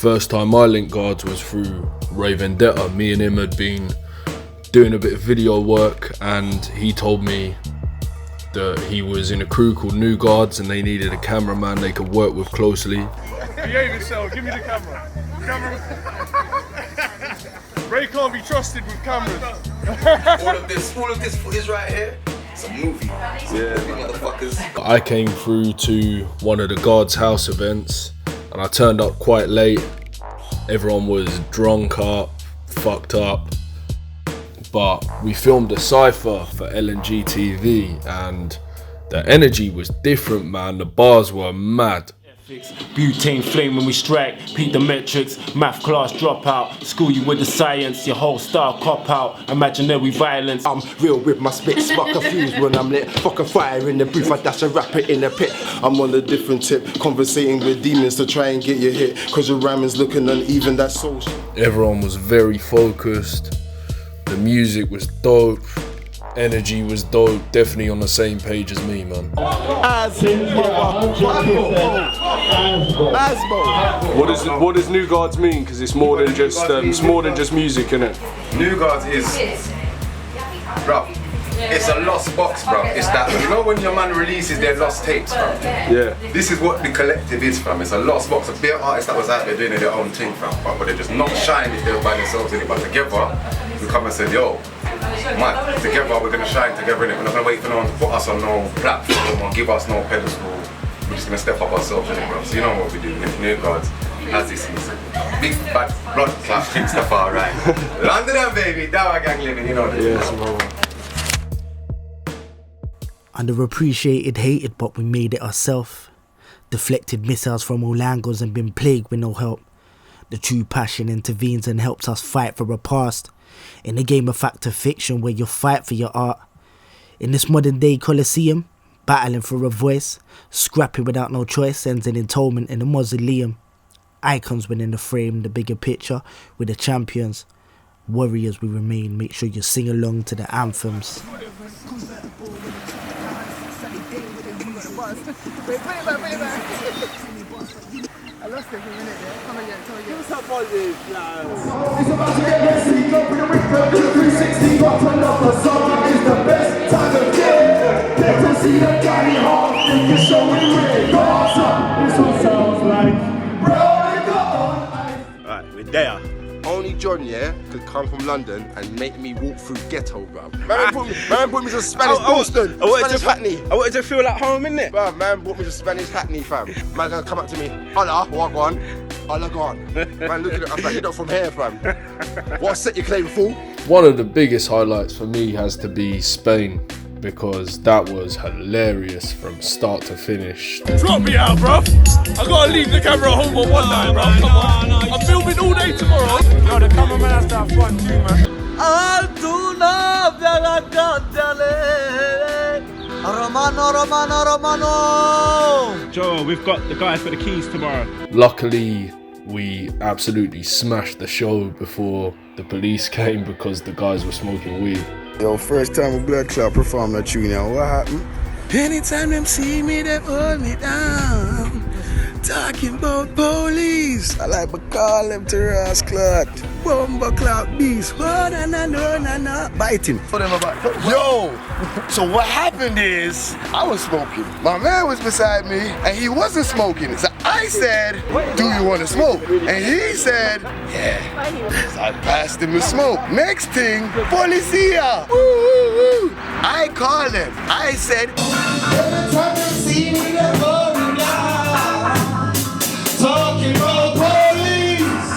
First time I linked Guardz was through Ray Vendetta. Me and him had been doing a bit of video work, and he told me that he was in a crew called New Guardz and they needed a cameraman they could work with closely. Behave yourself, give me the camera. Ray can't be trusted with cameras. all of this footage right here, it's a movie. Yeah, motherfuckers. I came through to one of the Guardz house events and I turned up quite late. Everyone was drunk up, fucked up. But we filmed a cypher for L&G.TV and the energy was different, man. The bars were mad. Butane flame when we strike, peak the metrics, math class dropout, school you with the science, your whole style cop out, imaginary violence. I'm real with my spit, spark confused when I'm lit, fuck a fire in the booth, I dash a rapper in the pit. I'm on a different tip, conversating with demons to try and get you hit, cause your rhyming's looking uneven, that's so shit. Everyone was very focused, the music was dope, energy was dope, definitely on the same page as me, man. What does New Guardz mean? Because it's more than just music, innit? New Guardz is, bro, it's a lost box, bro. It's that, you know when your man releases their lost tapes, bro? Yeah. This is what the collective is, fam. It's a lost box of bare artists that was out there doing their own thing, fam. But they're just not shining if they were by themselves in it. But together, we come and said, yo, man, together we're gonna shine together in it. We're not gonna wait for no one to put us on no platform or give us no pedestal. We're just gonna step up ourselves in it, bro. So you know what we do. If New Guardz, as this is, big bad blood clot things the far right. London, baby, Dower gang living, you know this. Yes, bro. Underappreciated, hated, but we made it ourselves. Deflected missiles from all angles and been plagued with no help. The true passion intervenes and helps us fight for a past. In a game of fact or fiction where you fight for your art. In this modern day coliseum, battling for a voice, scrapping without no choice ends in entombment in a mausoleum. Icons within the frame, the bigger picture, with the champions. Warriors we remain, make sure you sing along to the anthems. I lost it for a minute, yeah? Come again. What's up, all these lads? It's about to get messy, go for the Rick Bell, 360, got another summer is the best time of year. Get to see the Danny Hall, think you're showing red. Guardz up, this one sounds like Right, we're there. Only John, yeah, could come from London and make me walk through ghetto, bruv. Man brought me to Spanish Boston, Spanish Hackney. I wanted to feel like home, innit? Bruv, man brought me to Spanish Hackney, fam. Man gonna come up to me, hola, walk on. Hola, gone. Man looking at us like, you're not from here, fam. What set you claim, fool? One of the biggest highlights for me has to be Spain, because that was hilarious from start to finish. Drop me out, bruv. I gotta leave the camera at home on one night, bruv. Come on. I'm filming all day tomorrow. No, the cameraman has to have fun too, man. Romano. Joe, we've got the guys for the keys tomorrow. Luckily, we absolutely smashed the show before the police came because the guys were smoking weed. Yo, first time a blood clot perform that tune, now what happened? Anytime them see me, they hold me down. Talking about police, I like to call them to Ross Clot. Bomba clock beast, na bite him. Yo, so what happened is, I was smoking. My man was beside me, and he wasn't smoking. So I said, do you want to smoke? And he said, yeah. So I passed him the smoke. Next thing, policia. Woo, woo, woo. I called him. I said, every time you see me, they hold me down. Talking about police.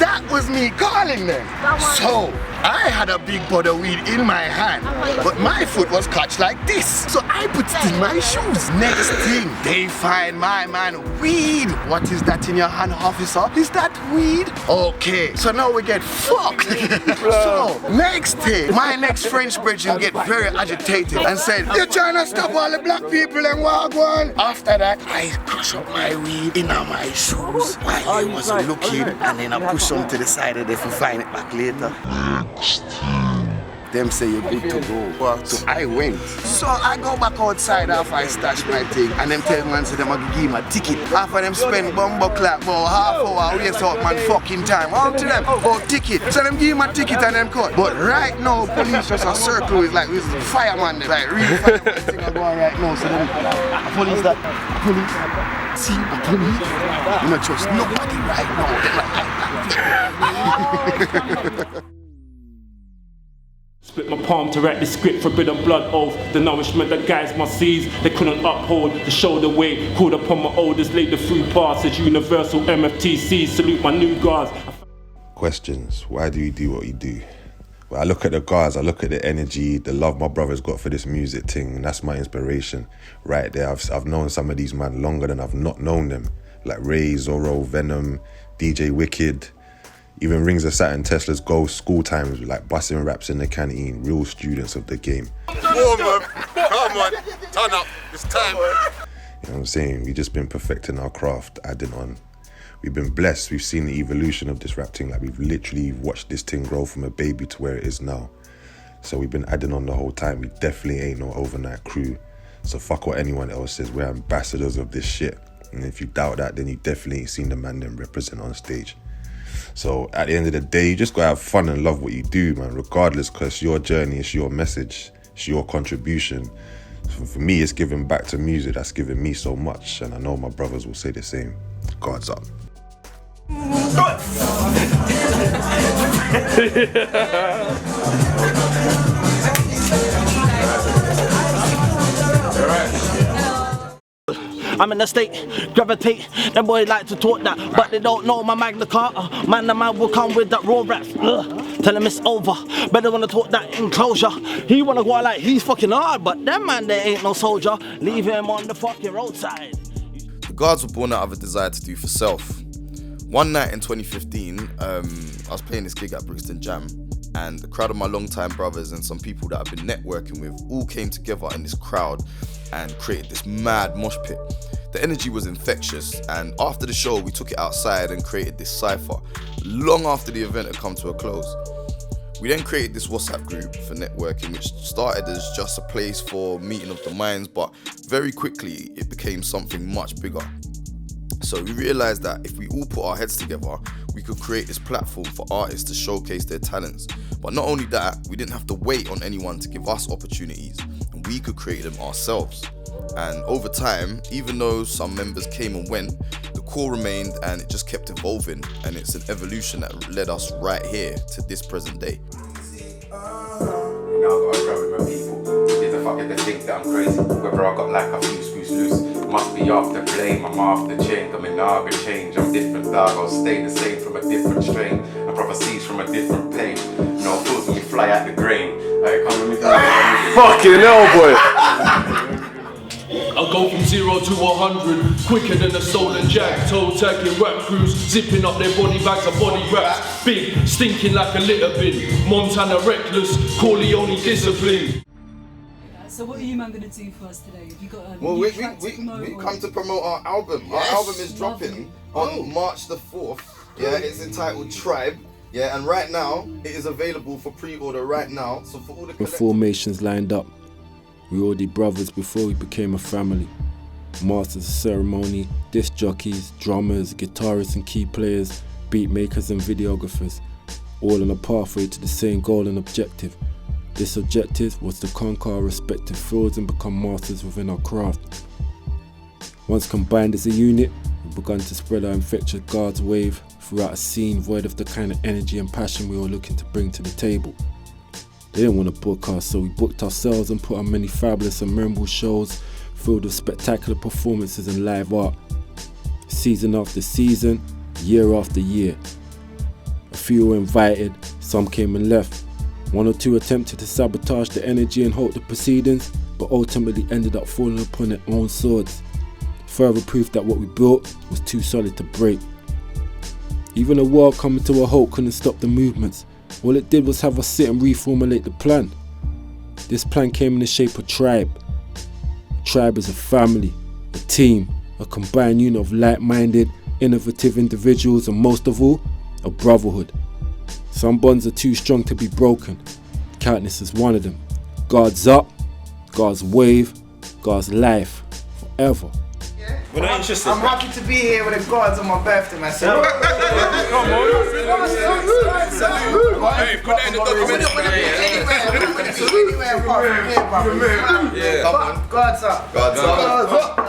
That was me calling them. So I had a big bud of weed in my hand, but my foot was caught like this. So I put it in my shoes. Next thing, they find my man weed. What is that in your hand, officer? Is that weed? Okay, so now we get fucked. So next thing, my next French brethren get very agitated and said, you're trying to stop all the black people and walk on. After that, I crush up my weed in my shoes while he wasn't looking, and then I push them to the side of it to find it back later. them say you're good to go. So I went. So I go back outside after I stash my thing, and them tell man say them I give him a ticket. After them spend bumbo clap about half hour, waste out man fucking time. Out to them about ticket. So them give him a ticket and them cut. But right now, police just a circle is like with fireman, like really fireman thing are going right now. So them police see the police. You not trust nobody right now. Split my palm to write the script, forbidden blood oath. The nourishment that guides my seas, they couldn't uphold. The shoulder weight, called upon my oldest, laid the through passes. Universal MFTC, salute my new guards. Questions, why do you do what you do? Well, I look at the guards, I look at the energy, the love my brother's got for this music thing, and that's my inspiration right there. I've known some of these man longer than I've not known them. Like Ray, Zorro, Venom, DJ Wicked, even Rings of Saturn, Tesla's Ghost, school times, like busting raps in the canteen, real students of the game. Come on, turn up, it's time. You know what I'm saying? We've just been perfecting our craft, adding on. We've been blessed, we've seen the evolution of this rap thing, like we've literally watched this thing grow from a baby to where it is now. So we've been adding on the whole time. We definitely ain't no overnight crew. So fuck what anyone else says, we're ambassadors of this shit. And if you doubt that, then you definitely ain't seen the man them represent on stage. So at the end of the day, you just gotta have fun and love what you do, man, regardless, because your journey, it's your message, it's your contribution. For me, it's giving back to music. That's given me so much, and I know my brothers will say the same. Guardz up. I'm in the state, gravitate. Them boys like to talk that, but they don't know my Magna Carta. Man, the man will come with that raw raps. Tell him it's over. Better wanna talk that enclosure. He wanna go out like he's fucking hard, but them man, they ain't no soldier. Leave him on the fucking roadside. The Guardz were born out of a desire to do for self. One night in 2015, I was playing this gig at Brixton Jam, and a crowd of my longtime brothers and some people that I've been networking with all came together in this crowd and created this mad mosh pit. The energy was infectious, and after the show we took it outside and created this cypher long after the event had come to a close. We then created this WhatsApp group for networking, which started as just a place for meeting of the minds, but very quickly it became something much bigger. So we realised that if we all put our heads together, we could create this platform for artists to showcase their talents. But not only that, we didn't have to wait on anyone to give us opportunities, and we could create them ourselves. And over time, even though some members came and went, the core remained, and it just kept evolving, and it's an evolution that led us right here to this present day. Now I gotta grab with my people. Who the fuck they think that I'm crazy? Whether I got like a few screws loose, must be after blame. I'm after change. I mean, nah, I change. I'm different, dog. I'll stay the same from a different strain. I prophecies from a different page. No fools when we fly out the grain. Like, come with me. Fucking hell, boy. I go from 0 to 100, quicker than a stolen jag. Toe tagging rap crews, zipping up their body bags of body wraps. Big, stinking like a litter bin. Montana reckless, Corleone discipline. So what are you man gonna do for us today? Have you got a Well, new we track to promote? come to promote our album. Our album is dropping on March the 4th. Yeah, it's entitled Tribe. Yeah, and right now it is available for pre-order right now. So for all the with formations lined up, we were already brothers before we became a family. Masters of ceremony, disc jockeys, drummers, guitarists and key players, beat makers and videographers, all on a pathway to the same goal and objective. This objective was to conquer our respective fields and become masters within our craft. Once combined as a unit, we began to spread our infectious Guardz wave throughout a scene void of the kind of energy and passion we were looking to bring to the table. They didn't want to book us, so we booked ourselves and put on many fabulous and memorable shows filled with spectacular performances and live art. Season after season, year after year. A few were invited, some came and left. One or two attempted to sabotage the energy and halt the proceedings, but ultimately ended up falling upon their own swords. Further proof that what we built was too solid to break. Even the world coming to a halt couldn't stop the movements. All it did was have us sit and reformulate the plan. This plan came in the shape of Tribe. Tribe is a family, a team, a combined unit of like-minded, innovative individuals, and most of all, a brotherhood. Some bonds are too strong to be broken. count this as one of them. Guardz up, Guardz wave, Guardz life, forever. We're not interested. I'm happy to be here with the Guardz on my birthday, man. So, come on. Hey, put that in the documentary. Yeah, come on. Guardz up. Guardz up.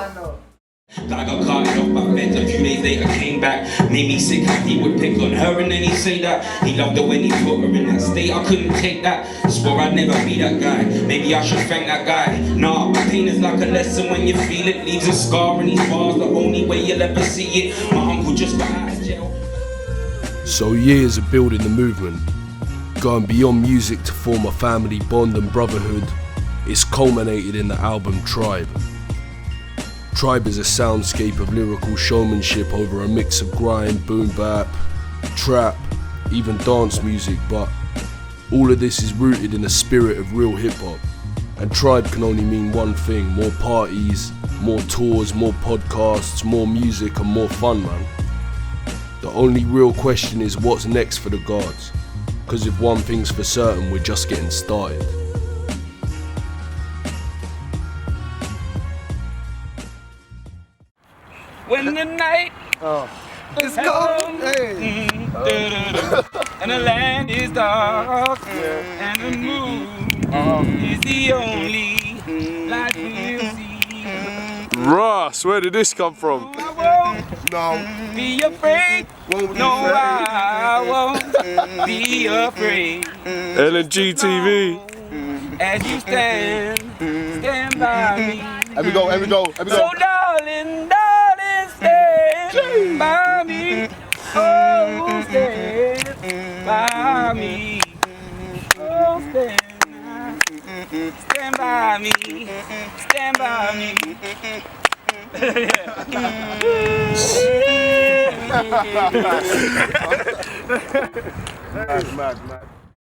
I got carted off by feds, a few days later came back. Made me sick how he would pick on her and then he'd say that he loved her when he put her in that state. I couldn't take that, swore I'd never be that guy. Maybe I should thank that guy. Nah, pain is like a lesson when you feel it. Leaves a scar in these bars, the only way you'll ever see it. My uncle just got out of jail. So years of building the movement, going beyond music to form a family bond and brotherhood, it's culminated in the album Tribe. Tribe is a soundscape of lyrical showmanship over a mix of grind, boom bap, trap, even dance music, but all of this is rooted in a spirit of real hip hop. And Tribe can only mean one thing: more parties, more tours, more podcasts, more music and more fun, man. The only real question is what's next for the Guardz, because if one thing's for certain, we're just getting started. When the night is cold, and the land is dark, and the moon is the only light we'll see. Ross, where did this come from? No. Be afraid. No, I won't be afraid. L&G.TV. As you stand by me. And we go. So darling, stand by me. Oh, stand by me. Oh, stand by me. Stand by me. Mad.